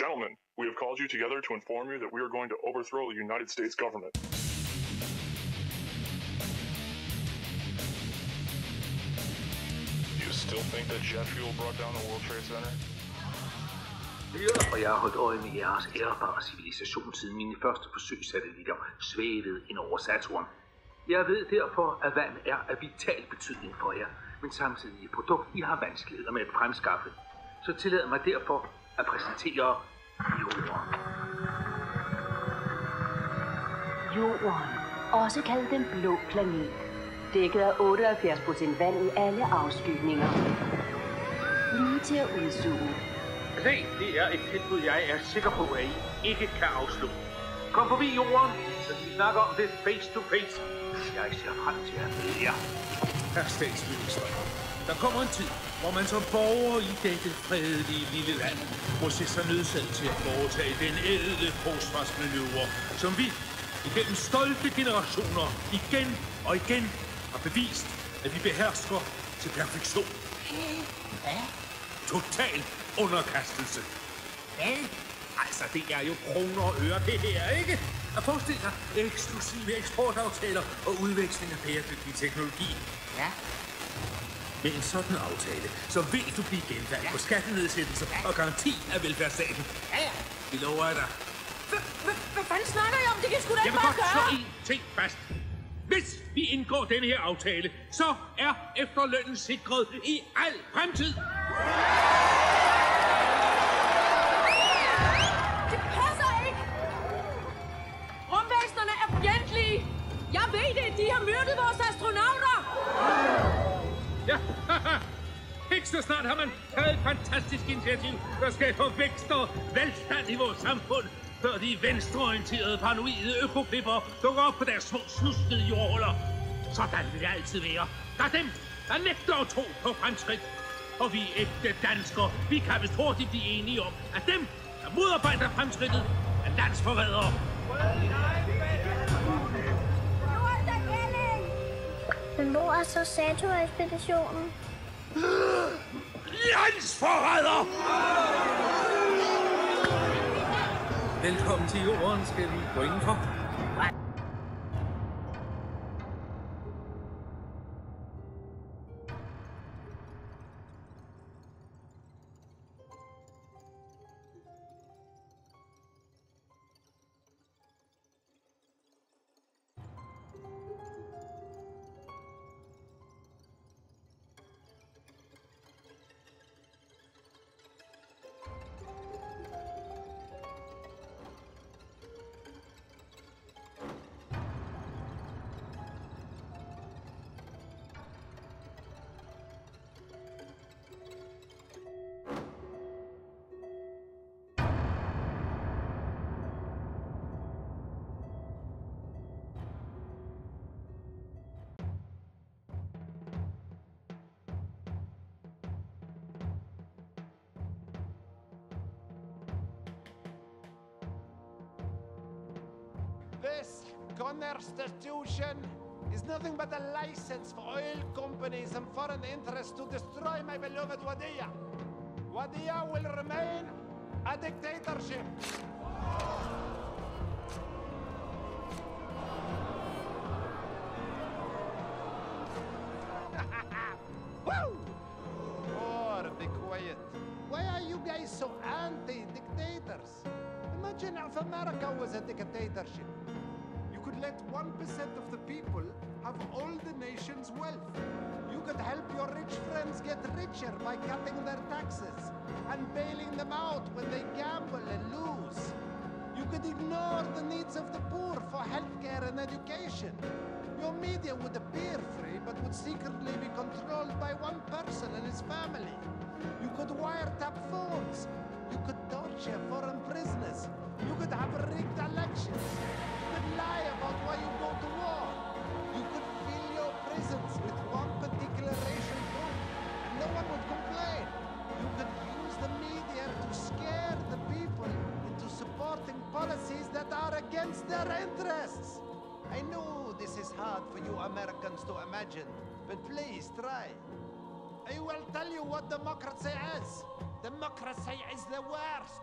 Gentlemen, we have called you together to inform you that we are going to overthrow the United States government. You still think that jet fuel brought down the World Trade Center? Og jeg har holdt øje med jeres ærbare civilisation siden mine første forsøgssatellitter svævede ind over Saturn. Jeg ved derfor, at vand er af vital betydning for jer, men samtidig et produkt, I har vanskeligheder med at fremskaffe. Så tillad mig derfor at præsentere Jorden. Jorden, også kaldet den blå planet, dækket af 78% vand i alle afskygninger. Lige til at udsuge. Se, det er et tilbud, jeg er sikker på, at I ikke kan afslå. Kom forbi Jorden, så vi snakker om det face to face. Jeg ser frem til at møde jer. Herr statsminister, der kommer en tid, hvor man som borger i dette fredelige lille land må se sig nødsaget til at foretage den ædle forsvarsmanøvre, som vi igennem stolte generationer igen og igen har bevist, at vi behersker til perfektion. Hvad? Total underkastelse. Hvad? Altså, det er jo kroner og øre, det her, ikke? At forestille dig eksklusive eksportaftaler og udveksling af bæredygtig teknologi. Ja. Med en sådan aftale, så vil du blive genvalgt på skattenedsættelser og garanti af velfærdsstaten. Ja, ja. Vi lover dig. Hvad fanden snakker I om? Det kan sgu da Jeg ikke vil bare godt slå gøre. en ting fast. Hvis vi indgår denne her aftale, så er efterlønnen sikret i al fremtid. Det passer ikke! Rumvæsenerne er fjendtlige! Jeg ved det! De har myrdet vores astronauter! Ja, ikke så snart har man taget et fantastisk initiativ, der skaber vækst og velstand i vores samfund, før de venstreorienterede, paranoide økoklipper dukker op på deres små snuskede jordhuller. Sådan vil det altid være. Der er dem, der nægter at tro på fremskridt. Og vi ægte danskere, vi kan vist hurtigt blive enige om, at dem, der modarbejder fremskridtet, er landsforrædere. Men hvor er så Saturn-ekspeditionen? Landsforræder! Velkommen til Jorden, skal vi gå indenfor? This constitution is nothing but a license for oil companies and foreign interests to destroy my beloved Wadiya. Wadiya will remain a dictatorship. Woo! Oh, be quiet. Why are you guys so anti-dictators? Imagine if America was a dictatorship. You could let 1% of the people have all the nation's wealth. You could help your rich friends get richer by cutting their taxes and bailing them out when they gamble and lose. You could ignore the needs of the poor for healthcare and education. Your media would appear free, but would secretly be controlled by one person and his family. You could wiretap phones. You could torture foreign prisoners. You could have rigged elections. You could lie about why you go to war. You could fill your prisons with one particular racial group, and no one would complain. You could use the media to scare the people into supporting policies that are against their interests. I know this is hard for you Americans to imagine, but please try. I will tell you what democracy is. Democracy is the worst